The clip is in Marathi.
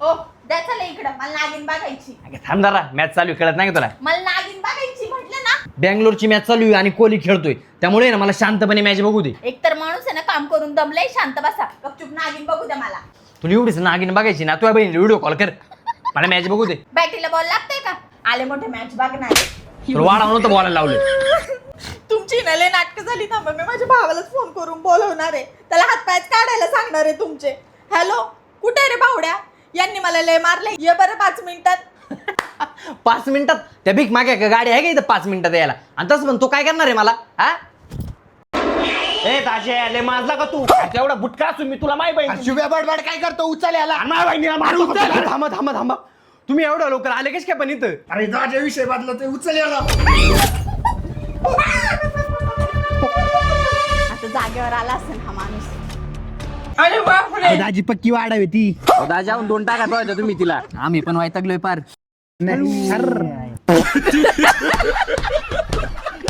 ओ द्या चला इकडं, मला नागिन बघायची. थांब जरा, मॅच चालू आहे, कळत नाही का तुला? मला नागिन बघायची म्हटलं ना. बँगलोरची मॅच चालू आहे आणि कोहली खेळतोय, त्यामुळे ना मला शांतपणे मॅच बघू दे. एकतर माणूस आहे ना काम करून दमलंय, शांत बसा. गपचूप नागिन बघू द्या मला. तुला एवढीच नागिन बघायची ना, तुझ्या बहिणीला व्हिडिओ कॉल कर, मला मॅच बघू दे. बॅटरीला बॉल लागतंय का? आले मोठे मॅच बघणार. तुला वाढवलं तर बोलायला लावलं. तुमची ना लय नाटकं झाली. थांबा, मी माझ्या भावालाच फोन करून बोलवणार आहे. त्याला हातपायच काढायला सांगणार आहे तुमचे. हॅलो, कुठे रे भावड्या? यांनी मला लय मारले. ये बरं 5 मिनिटात. 5 मिनिटात? त्या भीक मागे का गाडी आहे का इथं 5 मिनिटात यायला? आणि तसं पण तो काय करणार आहे मला? हा ए ताशे माझला का तू? एवढा बुटका असून मी तुला माय बहीण शिव्या बडबड काय करतो? उचल याला. माझ्या बहिणीला मारू. थांबा थांबा थांबा, तुम्ही एवढं लवकर आले कश काय पण इथं? अरे दाजा विषय बदला ते, उचल याला. आता जागेवर आला असेल हा माणूस. दाजी पक्की वाढावी ती. जाऊन 2 टाका तुम्ही तिला. आम्ही पण वैतागलोय पार. नाही